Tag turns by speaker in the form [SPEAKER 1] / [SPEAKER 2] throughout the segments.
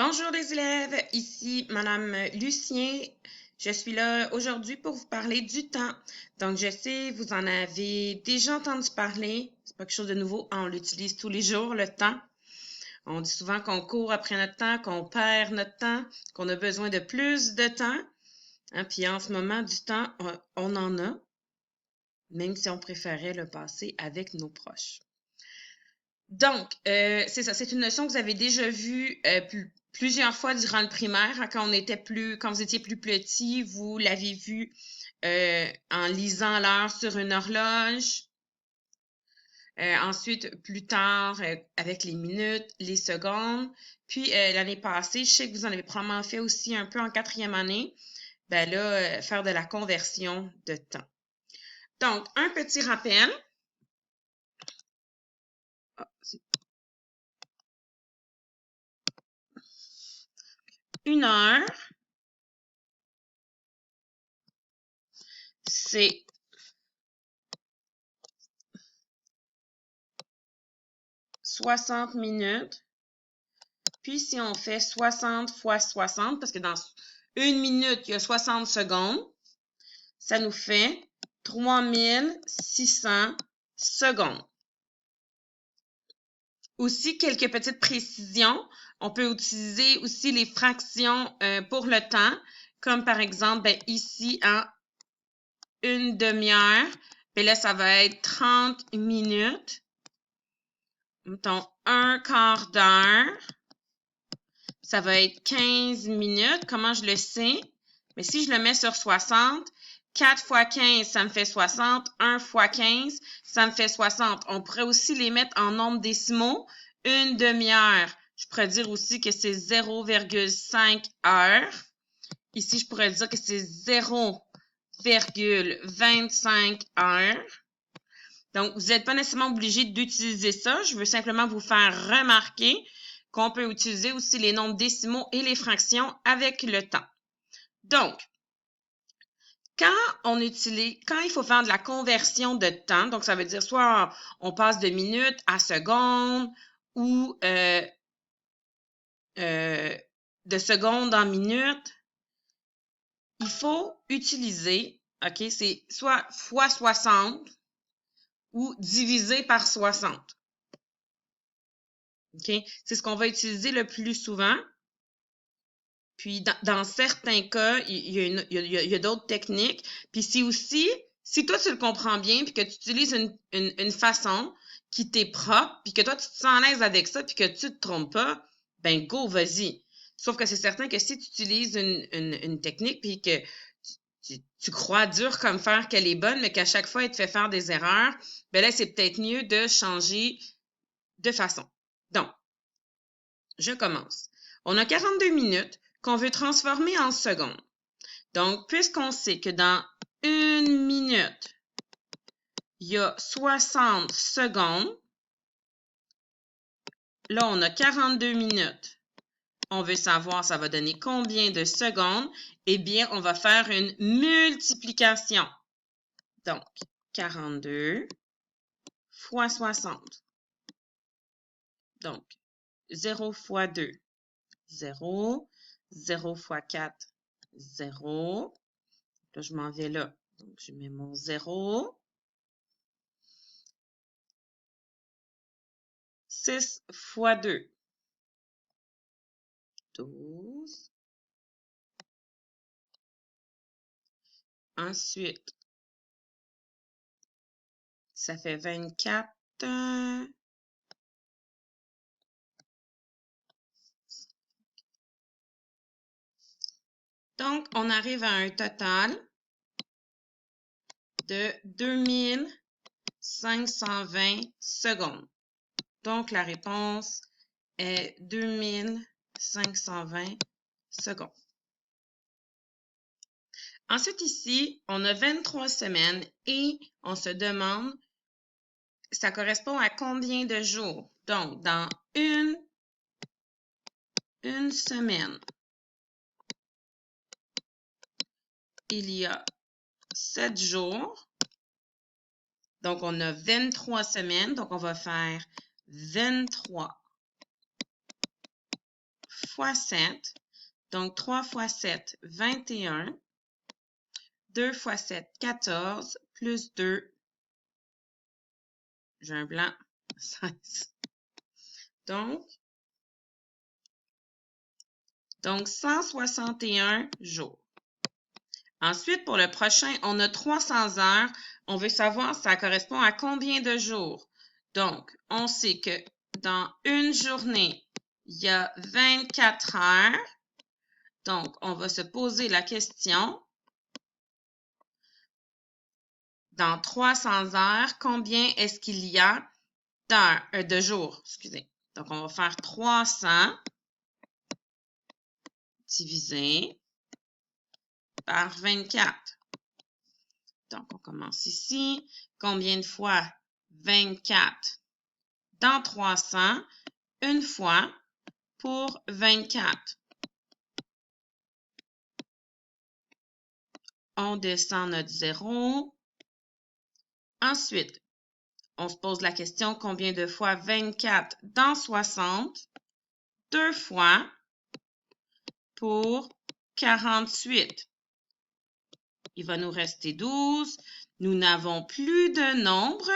[SPEAKER 1] Bonjour les élèves, ici Madame Lucien. Je suis là aujourd'hui pour vous parler du temps. Donc, je sais, vous en avez déjà entendu parler. C'est pas quelque chose de nouveau. On l'utilise tous les jours, le temps. On dit souvent qu'on court après notre temps, qu'on perd notre temps, qu'on a besoin de plus de temps. Puis en ce moment, du temps, on en a, même si on préférait le passer avec nos proches. Donc, c'est ça, c'est une notion que vous avez déjà vue plusieurs fois durant le primaire. Hein, quand vous étiez plus petit, vous l'avez vue en lisant l'heure sur une horloge. Ensuite, plus tard, avec les minutes, les secondes. Puis, l'année passée, je sais que vous en avez probablement fait aussi un peu en 4e année. Ben là, faire de la conversion de temps. Donc, un petit rappel. Une heure, c'est 60 minutes. Puis, si on fait 60 fois 60, parce que dans une minute, il y a 60 secondes, ça nous fait 3600 secondes. Aussi, quelques petites précisions. On peut utiliser aussi les fractions pour le temps, comme par exemple, ici, en une demi-heure, là, ça va être 30 minutes. Mettons, un quart d'heure. Ça va être 15 minutes. Comment je le sais? Mais si je le mets sur 60, 4 fois 15, ça me fait 60. 1 fois 15, ça me fait 60. On pourrait aussi les mettre en nombres décimaux. Une demi-heure, je pourrais dire aussi que c'est 0,5 heures. Ici, je pourrais dire que c'est 0,25 heures. Donc, vous n'êtes pas nécessairement obligé d'utiliser ça. Je veux simplement vous faire remarquer qu'on peut utiliser aussi les nombres décimaux et les fractions avec le temps. Donc, quand il faut faire de la conversion de temps, donc ça veut dire soit on passe de minutes à secondes ou de secondes en minutes, il faut utiliser, OK, c'est soit fois 60 ou divisé par 60. OK? C'est ce qu'on va utiliser le plus souvent. Puis, dans certains cas, il y a d'autres techniques. Puis, si toi, tu le comprends bien, puis que tu utilises une façon qui t'est propre, puis que toi, tu te sens à l'aise avec ça, puis que tu te trompes pas, ben go, vas-y. Sauf que c'est certain que si tu utilises une technique, puis que tu crois dur comme fer qu'elle est bonne, mais qu'à chaque fois, elle te fait faire des erreurs, ben là, c'est peut-être mieux de changer de façon. Donc, je commence. On a 42 minutes qu'on veut transformer en secondes. Donc, puisqu'on sait que dans une minute, il y a 60 secondes, là, on a 42 minutes. On veut savoir ça va donner combien de secondes. Eh bien, on va faire une multiplication. Donc, 42 fois 60. Donc, 0 fois 2, 0. 0 fois 4, 0. Là, je m'en vais là. Donc, je mets mon 0. 6 fois 2, 12. Ensuite, ça fait 24. Donc, on arrive à un total de 2520 secondes. Donc, la réponse est 2520 secondes. Ensuite, ici, on a 23 semaines et on se demande, ça correspond à combien de jours? Donc, dans une semaine, il y a 7 jours. Donc, on a 23 semaines. Donc, on va faire 23 fois 7. Donc, 3 fois 7, 21. 2 fois 7, 14. Plus 2, j'ai un blanc, 16. Donc 161 jours. Ensuite, pour le prochain, on a 300 heures. On veut savoir ça correspond à combien de jours. Donc, on sait que dans une journée, il y a 24 heures. Donc, on va se poser la question, dans 300 heures, combien est-ce qu'il y a de jours? Excusez. Donc, on va faire 300 divisé par 24. Donc, on commence ici. Combien de fois 24 dans 300? Une fois pour 24. On descend notre 0. Ensuite, on se pose la question combien de fois 24 dans 60? Deux fois pour 48. Il va nous rester 12. Nous n'avons plus de nombre.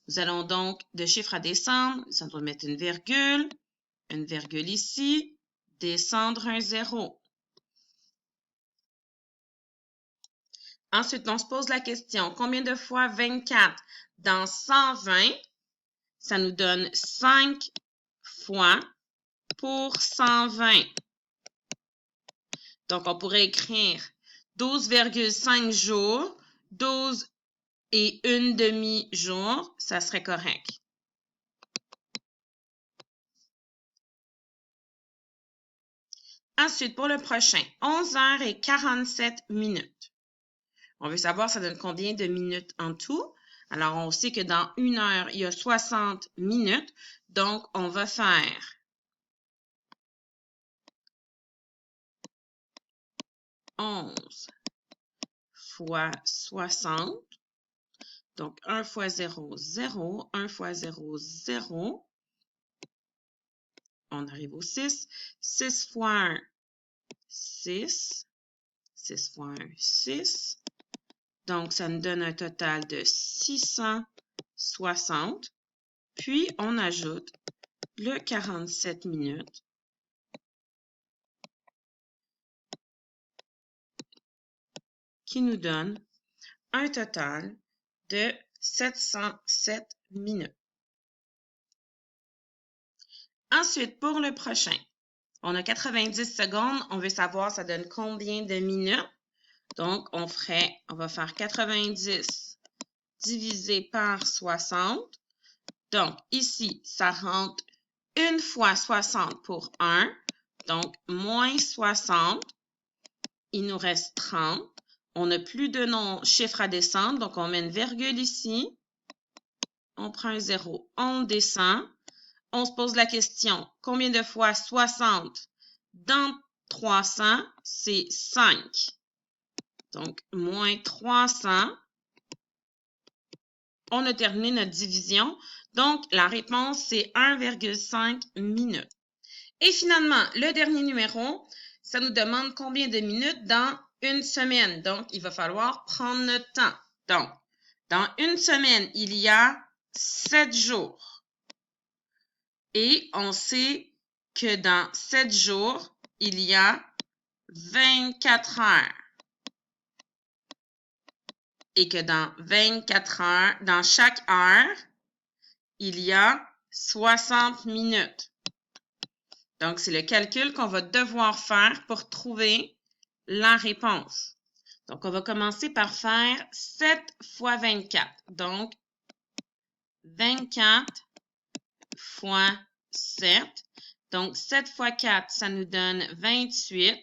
[SPEAKER 1] Nous allons donc de chiffre à descendre. Ça doit mettre une virgule ici, descendre un 0. Ensuite, on se pose la question, combien de fois 24 dans 120? Ça nous donne 5 fois pour 120. Donc, on pourrait écrire 12,5 jours, 12 et une demi-jour, ça serait correct. Ensuite, pour le prochain, 11 heures et 47 minutes. On veut savoir ça donne combien de minutes en tout. Alors, on sait que dans une heure, il y a 60 minutes. Donc, on va faire 11 fois 60. Donc, 1 fois 0, 0. 1 fois 0, 0. On arrive au 6. 6 fois 1, 6. 6 fois 1, 6. Donc, ça nous donne un total de 660. Puis, on ajoute le 47 minutes qui nous donne un total de 707 minutes. Ensuite, pour le prochain, on a 90 secondes. On veut savoir ça donne combien de minutes. Donc, on va faire 90 divisé par 60. Donc, ici, ça rentre une fois 60 pour 1. Donc, moins 60. Il nous reste 30. On n'a plus de chiffres à descendre. Donc, on met une virgule ici. On prend un 0. On descend. On se pose la question, combien de fois 60 dans 300? C'est 5. Donc, moins 300. On a terminé notre division. Donc, la réponse, c'est 1,5 minutes. Et finalement, le dernier numéro, ça nous demande combien de minutes dans une semaine. Donc, il va falloir prendre notre temps. Donc, dans une semaine, il y a 7 jours. Et on sait que dans 7 jours, il y a 24 heures. Et que dans 24 heures, dans chaque heure, il y a 60 minutes. Donc, c'est le calcul qu'on va devoir faire pour trouver la réponse. Donc, on va commencer par faire 7 fois 24. Donc, 24 fois 7. Donc, 7 fois 4, ça nous donne 28.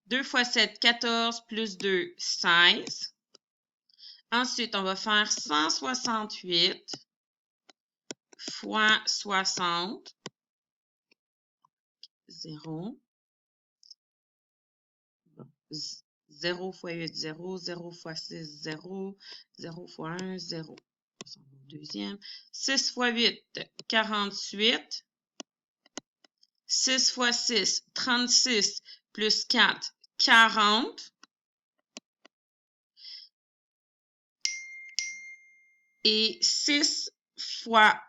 [SPEAKER 1] 2 fois 7, 14, plus 2, 16. Ensuite, on va faire 168 fois 60. 0. 0 fois 8, 0. 0 fois 6, 0. 0 fois 1, 0. On va au deuxième. 6 fois 8, 48. 6 fois 6, 36, plus 4, 40. Et 6 fois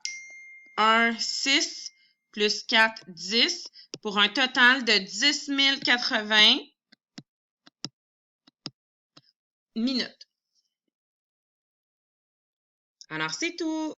[SPEAKER 1] 1, 6, plus 4, 10, pour un total de 10 080 minutes. Alors, c'est tout.